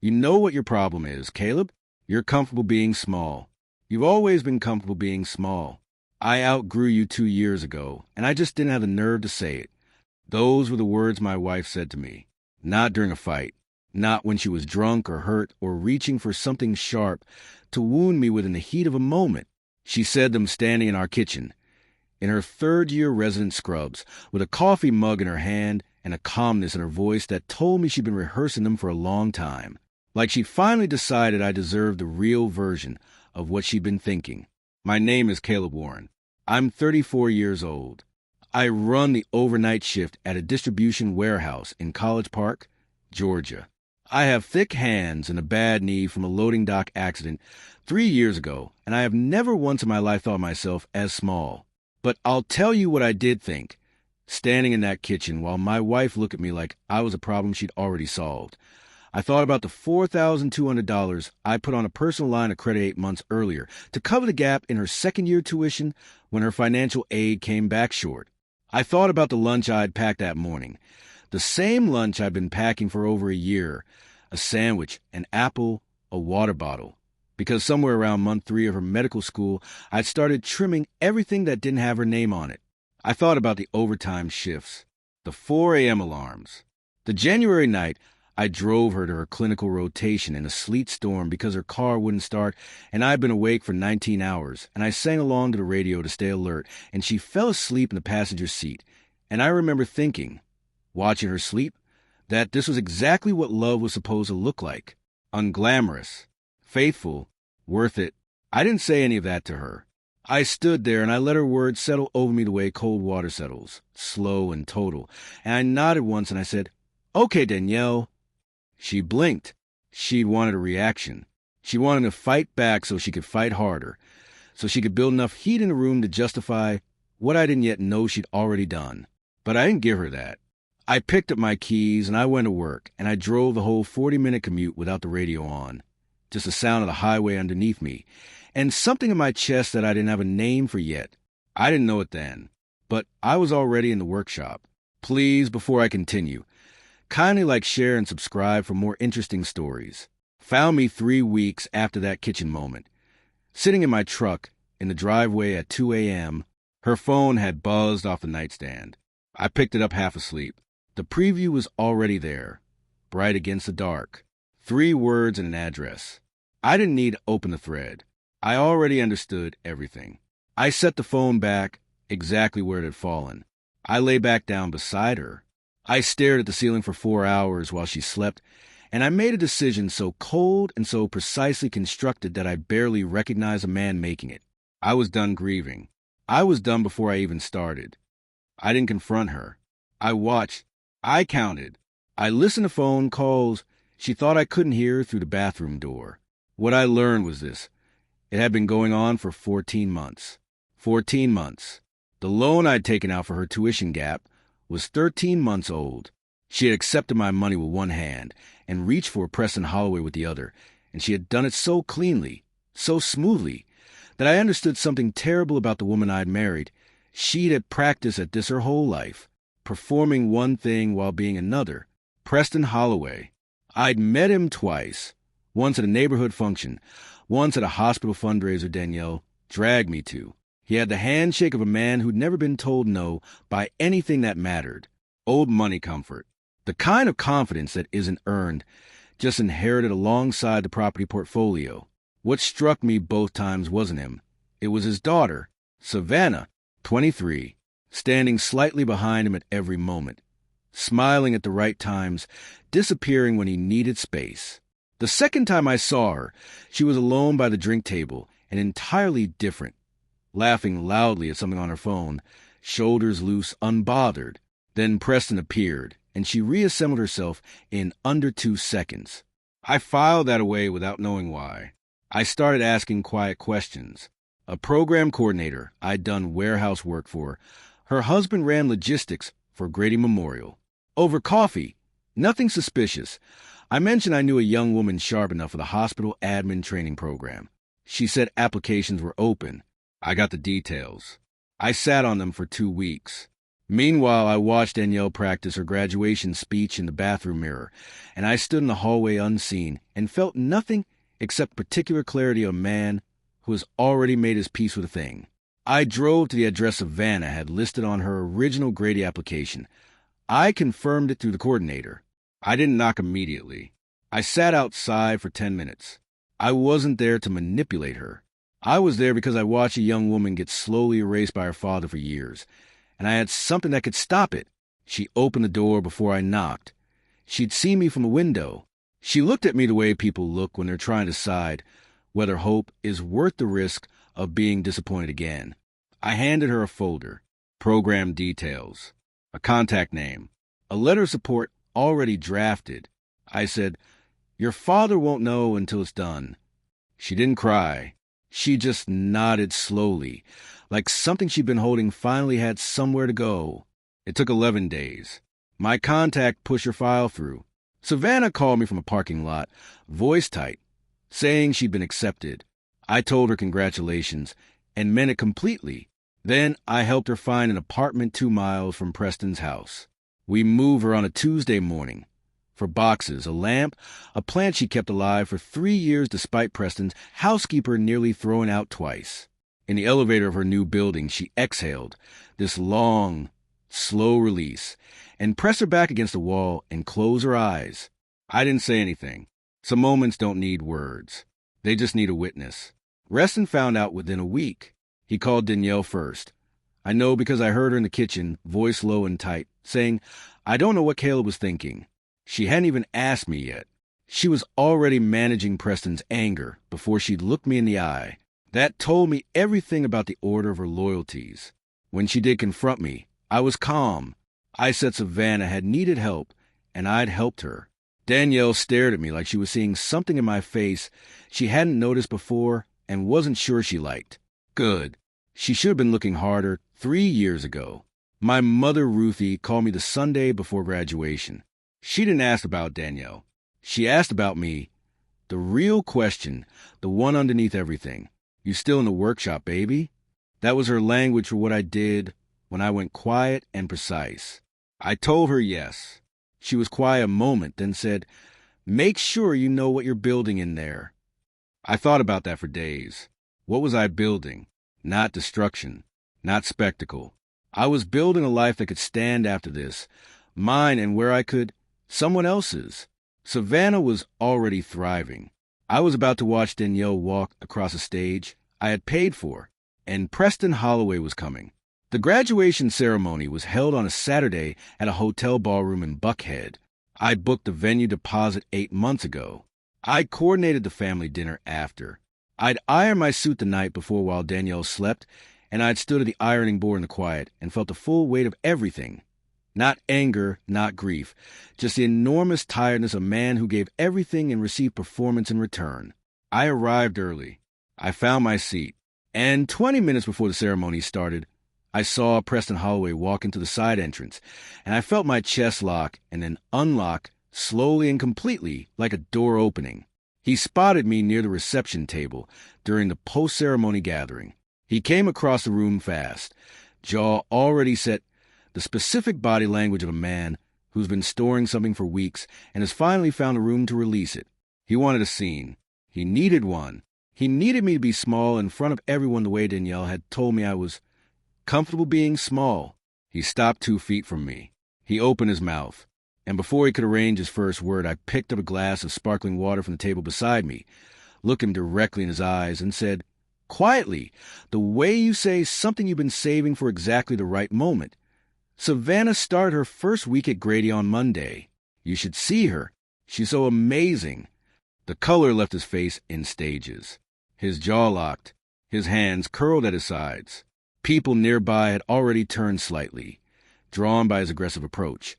You know what your problem is, Caleb? You're comfortable being small. You've always been comfortable being small. I outgrew you 2 years ago, and I just didn't have the nerve to say it. Those were the words my wife said to me. Not during a fight. Not when she was drunk or hurt or reaching for something sharp to wound me within the heat of a moment. She said them standing in our kitchen, in her third-year resident scrubs, with a coffee mug in her hand and a calmness in her voice that told me she'd been rehearsing them for a long time. Like she'd finally decided I deserved the real version of what she'd been thinking. My name is Caleb Warren. I'm 34 years old. I run the overnight shift at a distribution warehouse in College Park, Georgia. I have thick hands and a bad knee from a loading dock accident 3 years ago, and I have never once in my life thought myself as small. But I'll tell you what I did think, standing in that kitchen while my wife looked at me like I was a problem she'd already solved. I thought about the $4,200 I put on a personal line of credit 8 months earlier to cover the gap in her second-year tuition when her financial aid came back short. I thought about the lunch I'd packed that morning, the same lunch I'd been packing for over a year, a sandwich, an apple, a water bottle. Because somewhere around month 3 of her medical school, I'd started trimming everything that didn't have her name on it. I thought about the overtime shifts, the 4 a.m. alarms. The January night, I drove her to her clinical rotation in a sleet storm because her car wouldn't start, and I'd been awake for 19 hours, and I sang along to the radio to stay alert, and she fell asleep in the passenger seat. And I remember thinking, watching her sleep, that this was exactly what love was supposed to look like. Unglamorous, faithful, worth it. I didn't say any of that to her. I stood there and I let her words settle over me the way cold water settles, slow and total. And I nodded once and I said, "Okay, Danielle." She blinked. She wanted a reaction. She wanted to fight back so she could fight harder, so she could build enough heat in the room to justify what I didn't yet know she'd already done. But I didn't give her that. I picked up my keys and I went to work, and I drove the whole 40-minute commute without the radio on. Just the sound of the highway underneath me, and something in my chest that I didn't have a name for yet. I didn't know it then, but I was already in the workshop. Please, before I continue, kindly like, share, and subscribe for more interesting stories. Found me 3 weeks after that kitchen moment. Sitting in my truck in the driveway at 2 a.m., her phone had buzzed off the nightstand. I picked it up half asleep. The preview was already there, bright against the dark. 3 words and an address. I didn't need to open the thread. I already understood everything. I set the phone back exactly where it had fallen. I lay back down beside her. I stared at the ceiling for 4 hours while she slept, and I made a decision so cold and so precisely constructed that I barely recognized a man making it. I was done grieving. I was done before I even started. I didn't confront her. I watched. I counted. I listened to phone calls she thought I couldn't hear through the bathroom door. What I learned was this. It had been going on for 14 months. 14 months. The loan I'd taken out for her tuition gap was 13 months old. She had accepted my money with one hand and reached for Preston Holloway with the other, and she had done it so cleanly, so smoothly, that I understood something terrible about the woman I'd married. She'd had practiced at this her whole life, performing one thing while being another. Preston Holloway. I'd met him twice, once at a neighborhood function, once at a hospital fundraiser Danielle dragged me to. He had the handshake of a man who'd never been told no by anything that mattered. Old money comfort. The kind of confidence that isn't earned, just inherited alongside the property portfolio. What struck me both times wasn't him. It was his daughter, Savannah, 23, standing slightly behind him at every moment, smiling at the right times, disappearing when he needed space. The second time I saw her, she was alone by the drink table and entirely different, laughing loudly at something on her phone, shoulders loose, unbothered. Then Preston appeared, and she reassembled herself in under 2 seconds. I filed that away without knowing why. I started asking quiet questions. A program coordinator I'd done warehouse work for. Her husband ran logistics for Grady Memorial. Over coffee. Nothing suspicious. I mentioned I knew a young woman sharp enough for the hospital admin training program. She said applications were open. I got the details. I sat on them for 2 weeks. Meanwhile, I watched Danielle practice her graduation speech in the bathroom mirror, and I stood in the hallway unseen and felt nothing except particular clarity of a man who has already made his peace with a thing. I drove to the address Savannah had listed on her original Grady application. I confirmed it through the coordinator. I didn't knock immediately. I sat outside for 10 minutes. I wasn't there to manipulate her. I was there because I watched a young woman get slowly erased by her father for years, and I had something that could stop it. She opened the door before I knocked. She'd seen me from the window. She looked at me the way people look when they're trying to decide whether hope is worth the risk of being disappointed again. I handed her a folder, program details, a contact name, a letter of support already drafted. I said, "Your father won't know until it's done." She didn't cry. She just nodded slowly, like something she'd been holding finally had somewhere to go. It took 11 days. My contact pushed her file through. Savannah called me from a parking lot, voice tight, saying she'd been accepted. I told her congratulations and meant it completely. Then I helped her find an apartment 2 miles from Preston's house. We moved her on a Tuesday morning. For boxes, a lamp, a plant she kept alive for 3 years despite Preston's housekeeper nearly throwing out twice. In the elevator of her new building, she exhaled, this long, slow release, and pressed her back against the wall and closed her eyes. I didn't say anything. Some moments don't need words. They just need a witness. Reston found out within a week. He called Danielle first. I know because I heard her in the kitchen, voice low and tight, saying, "I don't know what Caleb was thinking." She hadn't even asked me yet. She was already managing Preston's anger before she'd looked me in the eye. That told me everything about the order of her loyalties. When she did confront me, I was calm. I said Savannah had needed help, and I'd helped her. Danielle stared at me like she was seeing something in my face she hadn't noticed before and wasn't sure she liked. Good. She should have been looking harder 3 years ago. My mother, Ruthie, called me the Sunday before graduation. She didn't ask about Danielle. She asked about me. The real question, the one underneath everything. "You still in the workshop, baby?" That was her language for what I did when I went quiet and precise. I told her yes. She was quiet a moment, then said, "Make sure you know what you're building in there." I thought about that for days. What was I building? Not destruction, not spectacle. I was building a life that could stand after this, mine, and where I could, someone else's. Savannah was already thriving. I was about to watch Danielle walk across a stage I had paid for, and Preston Holloway was coming. The graduation ceremony was held on a Saturday at a hotel ballroom in Buckhead. I booked the venue deposit 8 months ago. I coordinated the family dinner after. I'd ironed my suit the night before while Danielle slept, and I'd stood at the ironing board in the quiet and felt the full weight of everything. Not anger, not grief, just the enormous tiredness of a man who gave everything and received performance in return. I arrived early. I found my seat, and 20 minutes before the ceremony started, I saw Preston Holloway walk into the side entrance, and I felt my chest lock and then unlock slowly and completely like a door opening. He spotted me near the reception table during the post-ceremony gathering. He came across the room fast, jaw already set, the specific body language of a man who's been storing something for weeks and has finally found a room to release it. He wanted a scene. He needed one. He needed me to be small in front of everyone the way Danielle had told me I was comfortable being small. He stopped 2 feet from me. He opened his mouth, and before he could arrange his first word, I picked up a glass of sparkling water from the table beside me, looked him directly in his eyes, and said, quietly, the way you say something you've been saving for exactly the right moment, "Savannah started her first week at Grady on Monday. You should see her. She's so amazing." The color left his face in stages. His jaw locked, his hands curled at his sides. People nearby had already turned slightly, drawn by his aggressive approach,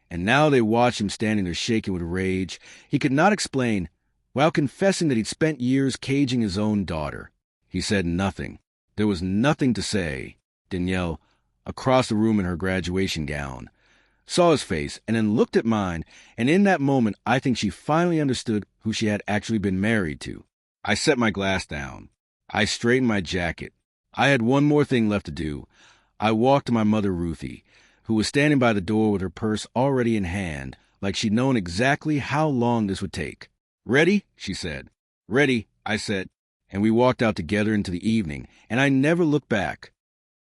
and now they watched him standing there shaking with rage he could not explain, while confessing that he'd spent years caging his own daughter. He said nothing. There was nothing to say. Danielle, across the room in her graduation gown, saw his face and then looked at mine, and in that moment I think she finally understood who she had actually been married to. I set my glass down. I straightened my jacket. I had one more thing left to do. I walked to my mother, Ruthie, who was standing by the door with her purse already in hand, like she'd known exactly how long this would take. "Ready?" she said. "Ready," I said, and we walked out together into the evening, and I never looked back.